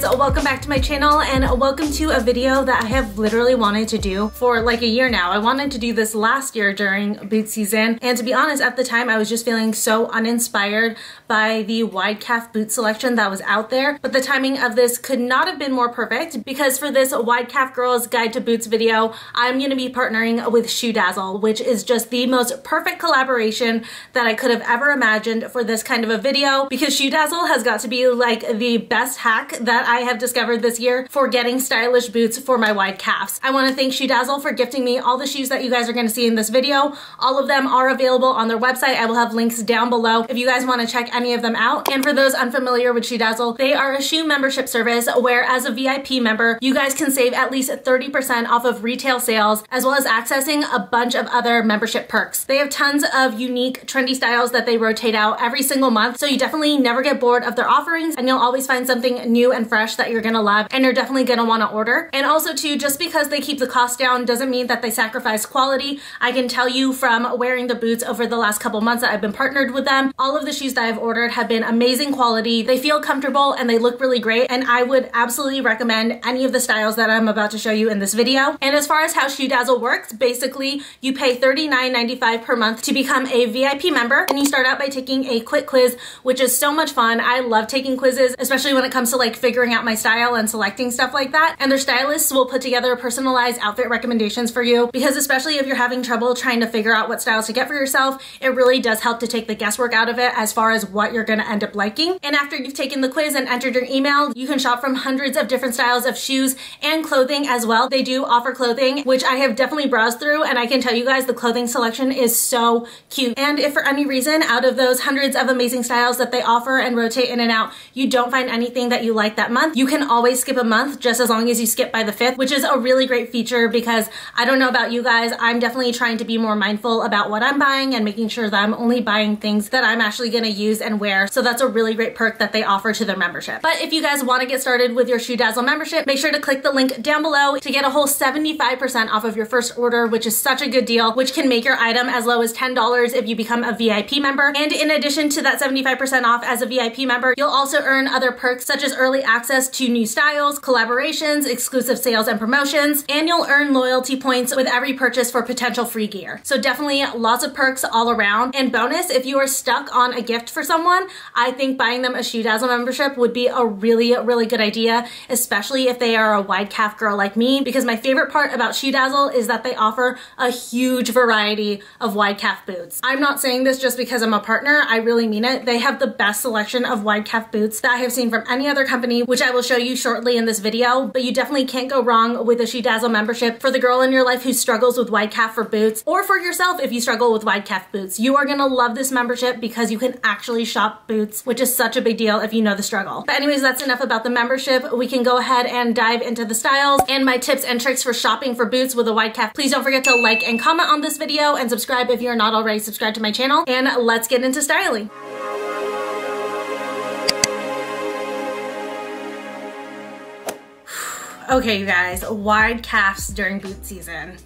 guys, welcome back to my channel and welcome to a video that I have literally wanted to do for like a year now. I wanted to do this last year during boot season, and to be honest, at the time I was just feeling so uninspired by the wide calf boot selection that was out there. But the timing of this could not have been more perfect, because for this wide calf girls guide to boots video, I'm going to be partnering with ShoeDazzle, which is just the most perfect collaboration that I could have ever imagined for this kind of a video, because ShoeDazzle has got to be like the best hack that I have discovered this year for getting stylish boots for my wide calves. I want to thank ShoeDazzle for gifting me all the shoes that you guys are going to see in this video. All of them are available on their website. I will have links down below if you guys want to check any of them out. And for those unfamiliar with ShoeDazzle, they are a shoe membership service where as a VIP member, you guys can save at least 30% off of retail sales, as well as accessing a bunch of other membership perks. They have tons of unique trendy styles that they rotate out every single month, so you definitely never get bored of their offerings, and you'll always find something new and fresh that you're gonna love and you're definitely gonna want to order. And also too, just because they keep the cost down doesn't mean that they sacrifice quality. I can tell you from wearing the boots over the last couple months that I've been partnered with them, all of the shoes that I've ordered have been amazing quality. They feel comfortable and they look really great, and I would absolutely recommend any of the styles that I'm about to show you in this video. And as far as how ShoeDazzle works, basically you pay $39.95 per month to become a VIP member, and you start out by taking a quick quiz, which is so much fun. I love taking quizzes, especially when it comes to like figuring out my style and selecting stuff like that. And their stylists will put together personalized outfit recommendations for you, because especially if you're having trouble trying to figure out what styles to get for yourself, it really does help to take the guesswork out of it as far as what you're gonna end up liking. And after you've taken the quiz and entered your email, you can shop from hundreds of different styles of shoes and clothing as well. They do offer clothing, which I have definitely browsed through, and I can tell you guys the clothing selection is so cute. And if for any reason out of those hundreds of amazing styles that they offer and rotate in and out, you don't find anything that you like that month, you can always skip a month just as long as you skip by the 5th, which is a really great feature, because I don't know about you guys, I'm definitely trying to be more mindful about what I'm buying and making sure that I'm only buying things that I'm actually gonna use and wear. So that's a really great perk that they offer to their membership. But if you guys want to get started with your ShoeDazzle membership, make sure to click the link down below to get a whole 75% off of your first order, which is such a good deal, which can make your item as low as $10 if you become a VIP member. And in addition to that 75% off as a VIP member, you'll also earn other perks such as early access to new styles, collaborations, exclusive sales and promotions, and you'll earn loyalty points with every purchase for potential free gear. So definitely lots of perks all around. And bonus, if you are stuck on a gift for someone, I think buying them a ShoeDazzle membership would be a really good idea, especially if they are a wide calf girl like me, because my favorite part about ShoeDazzle is that they offer a huge variety of wide calf boots. I'm not saying this just because I'm a partner, I really mean it. They have the best selection of wide calf boots that I have seen from any other company, which I will show you shortly in this video. But you definitely can't go wrong with a ShoeDazzle membership for the girl in your life who struggles with wide calf for boots, or for yourself if you struggle with wide calf boots. You are gonna love this membership because you can actually shop boots, which is such a big deal if you know the struggle. But anyways, that's enough about the membership. We can go ahead and dive into the styles and my tips and tricks for shopping for boots with a wide calf. Please don't forget to like and comment on this video, and subscribe if you're not already subscribed to my channel. And let's get into styling. Okay, you guys, wide calves during boot season.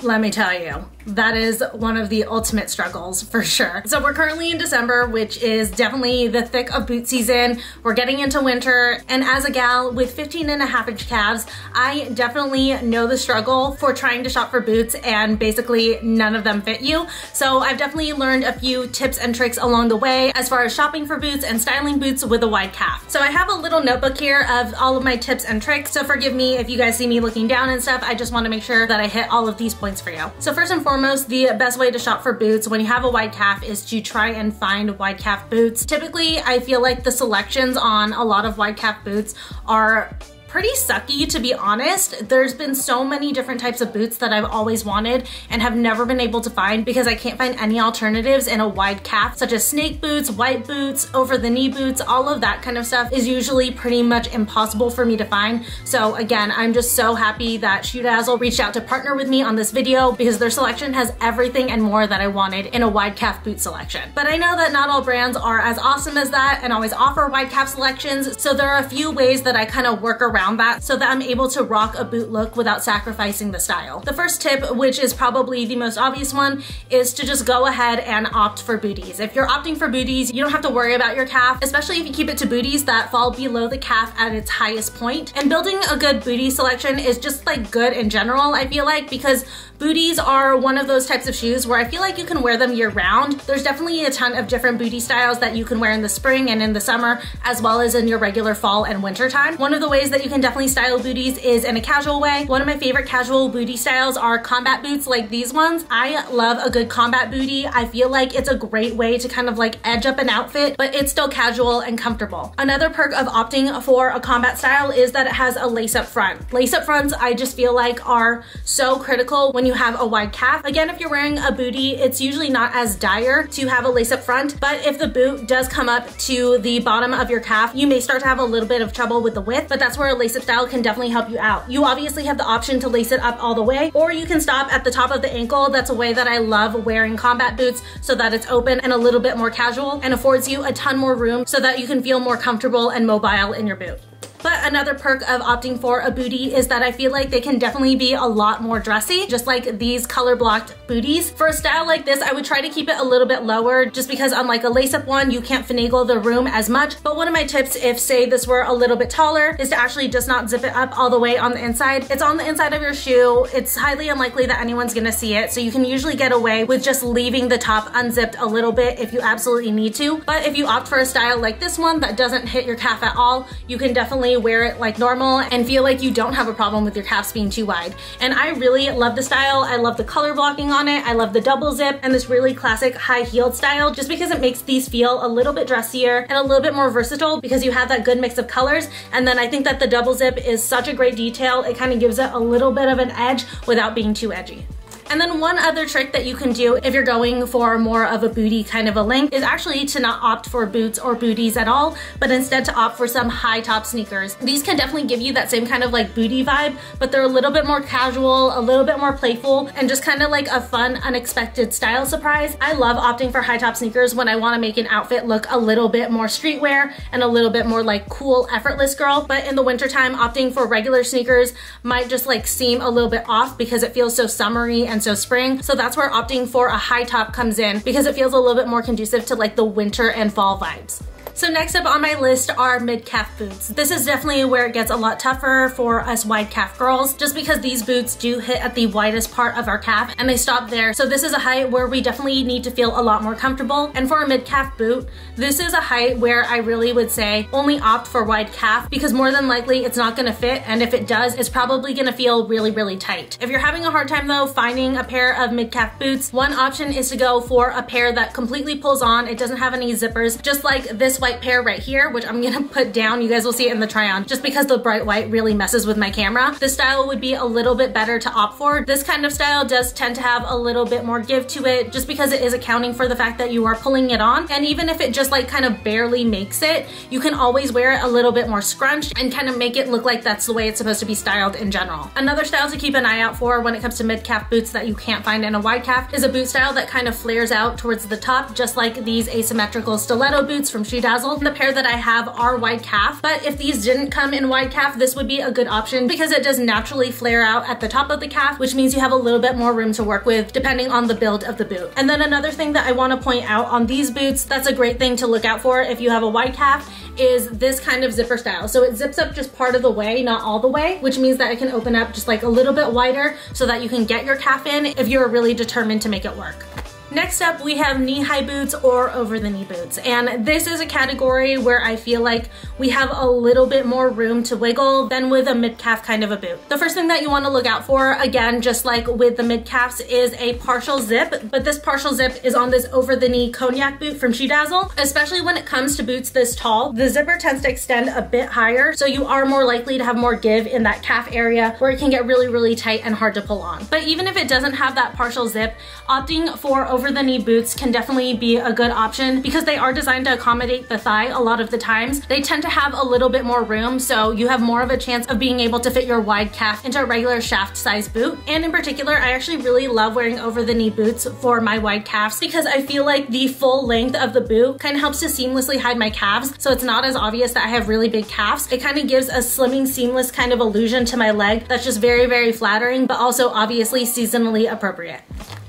Let me tell you, that is one of the ultimate struggles for sure. So we're currently in December, which is definitely the thick of boot season. We're getting into winter, and as a gal with 15.5-inch calves, I definitely know the struggle for trying to shop for boots and basically none of them fit you. So I've definitely learned a few tips and tricks along the way as far as shopping for boots and styling boots with a wide calf. So I have a little notebook here of all of my tips and tricks, so forgive me if you guys see me looking down and stuff. I just want to make sure that I hit all of these points for you. So first and foremost, the best way to shop for boots when you have a wide calf is to try and find wide calf boots. Typically, I feel like the selections on a lot of wide calf boots are pretty sucky, to be honest. There's been so many different types of boots that I've always wanted and have never been able to find because I can't find any alternatives in a wide calf, such as snake boots, white boots, over the knee boots. All of that kind of stuff is usually pretty much impossible for me to find. So again, I'm just so happy that ShoeDazzle reached out to partner with me on this video, because their selection has everything and more that I wanted in a wide calf boot selection. But I know that not all brands are as awesome as that and always offer wide calf selections, so there are a few ways that I kind of work around around that so that I'm able to rock a boot look without sacrificing the style. The first tip, which is probably the most obvious one, is to just go ahead and opt for booties. If you're opting for booties, you don't have to worry about your calf, especially if you keep it to booties that fall below the calf at its highest point. And building a good booty selection is just like good in general, I feel like, because booties are one of those types of shoes where I feel like you can wear them year round. There's definitely a ton of different booty styles that you can wear in the spring and in the summer, as well as in your regular fall and winter time. One of the ways that you can definitely style booties is in a casual way. One of my favorite casual booty styles are combat boots like these ones. I love a good combat booty. I feel like it's a great way to kind of like edge up an outfit, but it's still casual and comfortable. Another perk of opting for a combat style is that it has a lace-up front. Lace-up fronts, I just feel like, are so critical when you have a wide calf. Again, if you're wearing a booty, it's usually not as dire to have a lace-up front, but if the boot does come up to the bottom of your calf, you may start to have a little bit of trouble with the width, but that's where a lace-up style can definitely help you out. You obviously have the option to lace it up all the way, or you can stop at the top of the ankle. That's a way that I love wearing combat boots, so that it's open and a little bit more casual and affords you a ton more room so that you can feel more comfortable and mobile in your boot. But another perk of opting for a booty is that I feel like they can definitely be a lot more dressy, just like these color blocked booties. For a style like this, I would try to keep it a little bit lower, just because unlike a lace-up one, you can't finagle the room as much. But one of my tips, if say this were a little bit taller, is to actually just not zip it up all the way on the inside. It's on the inside of your shoe. It's highly unlikely that anyone's gonna see it, so you can usually get away with just leaving the top unzipped a little bit if you absolutely need to. But if you opt for a style like this one that doesn't hit your calf at all, you can definitely wear it like normal and feel like you don't have a problem with your calves being too wide. And I really love the style. I love the color blocking on it. I love the double zip and this really classic high heeled style, just because it makes these feel a little bit dressier and a little bit more versatile because you have that good mix of colors. And then I think that the double zip is such a great detail. It kind of gives it a little bit of an edge without being too edgy. And then one other trick that you can do if you're going for more of a booty kind of a length is actually to not opt for boots or booties at all, but instead to opt for some high top sneakers. These can definitely give you that same kind of like booty vibe, but they're a little bit more casual, a little bit more playful, and just kind of like a fun, unexpected style surprise. I love opting for high top sneakers when I want to make an outfit look a little bit more streetwear and a little bit more like cool, effortless girl. But in the wintertime, opting for regular sneakers might just like seem a little bit off because it feels so summery and so spring. So that's where opting for a high top comes in, because it feels a little bit more conducive to like the winter and fall vibes. So next up on my list are mid-calf boots. This is definitely where it gets a lot tougher for us wide calf girls, just because these boots do hit at the widest part of our calf and they stop there. So this is a height where we definitely need to feel a lot more comfortable. And for a mid-calf boot, this is a height where I really would say only opt for wide calf, because more than likely it's not gonna fit, and if it does, it's probably gonna feel really, really tight. If you're having a hard time though finding a pair of mid-calf boots, one option is to go for a pair that completely pulls on. It doesn't have any zippers, just like this white pair right here, which I'm gonna put down. You guys will see it in the try on, just because the bright white really messes with my camera. This style would be a little bit better to opt for. This kind of style does tend to have a little bit more give to it, just because it is accounting for the fact that you are pulling it on. And even if it just like kind of barely makes it, you can always wear it a little bit more scrunched and kind of make it look like that's the way it's supposed to be styled in general. Another style to keep an eye out for when it comes to mid-calf boots that you can't find in a wide calf is a boot style that kind of flares out towards the top, just like these asymmetrical stiletto boots from ShoeDazzle. The pair that I have are wide calf, but if these didn't come in wide calf, this would be a good option because it does naturally flare out at the top of the calf, which means you have a little bit more room to work with depending on the build of the boot. And then another thing that I want to point out on these boots that's a great thing to look out for if you have a wide calf is this kind of zipper style. So it zips up just part of the way, not all the way, which means that it can open up just like a little bit wider so that you can get your calf in if you're really determined to make it work. Next up, we have knee-high boots or over-the-knee boots. And this is a category where I feel like we have a little bit more room to wiggle than with a mid-calf kind of a boot. The first thing that you want to look out for, again, just like with the mid-calves, is a partial zip. But this partial zip is on this over-the-knee cognac boot from ShoeDazzle. Especially when it comes to boots this tall, the zipper tends to extend a bit higher, so you are more likely to have more give in that calf area where it can get really, really tight and hard to pull on. But even if it doesn't have that partial zip, opting for over-the-knee boots can definitely be a good option because they are designed to accommodate the thigh a lot of the times. They tend to have a little bit more room, so you have more of a chance of being able to fit your wide calf into a regular shaft size boot. And in particular, I actually really love wearing over-the-knee boots for my wide calves because I feel like the full length of the boot kind of helps to seamlessly hide my calves, so it's not as obvious that I have really big calves. It kind of gives a slimming, seamless kind of illusion to my leg that's just very, very flattering, but also obviously seasonally appropriate.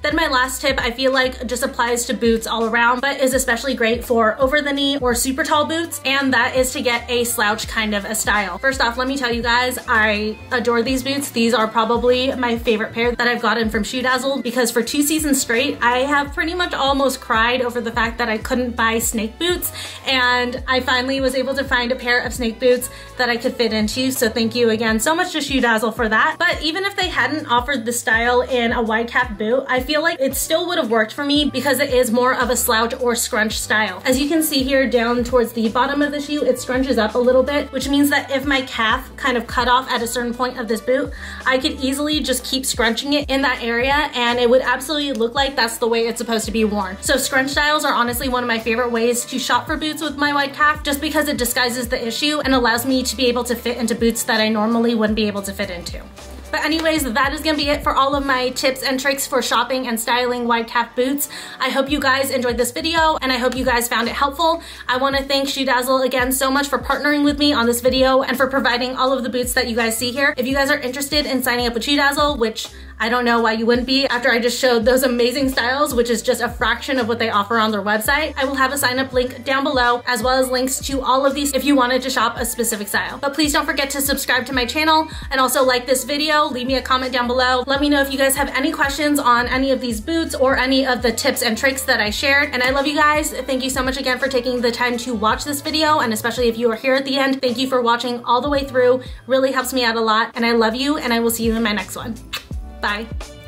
Then my last tip I feel like just applies to boots all around, but is especially great for over the knee or super tall boots, and that is to get a slouch kind of a style. First off, let me tell you guys, I adore these boots. These are probably my favorite pair that I've gotten from ShoeDazzle because for 2 seasons straight, I have pretty much almost cried over the fact that I couldn't buy snake boots, and I finally was able to find a pair of snake boots that I could fit into, so thank you again so much to ShoeDazzle for that. But even if they hadn't offered the style in a wide calf boot, I feel like it still would have worked for me because it is more of a slouch or scrunch style. As you can see here down towards the bottom of the shoe, it scrunches up a little bit, which means that if my calf kind of cut off at a certain point of this boot, I could easily just keep scrunching it in that area and it would absolutely look like that's the way it's supposed to be worn. So scrunch styles are honestly one of my favorite ways to shop for boots with my wide calf just because it disguises the issue and allows me to be able to fit into boots that I normally wouldn't be able to fit into. But anyways, that is gonna be it for all of my tips and tricks for shopping and styling wide calf boots. I hope you guys enjoyed this video and I hope you guys found it helpful. I wanna thank ShoeDazzle again so much for partnering with me on this video and for providing all of the boots that you guys see here. If you guys are interested in signing up with ShoeDazzle, which I don't know why you wouldn't be after I just showed those amazing styles, which is just a fraction of what they offer on their website, I will have a sign up link down below as well as links to all of these if you wanted to shop a specific style. But please don't forget to subscribe to my channel and also like this video. Leave me a comment down below. Let me know if you guys have any questions on any of these boots or any of the tips and tricks that I shared. And I love you guys. Thank you so much again for taking the time to watch this video, and especially if you are here at the end, thank you for watching all the way through. Really helps me out a lot, and I love you, and I will see you in my next one. Bye.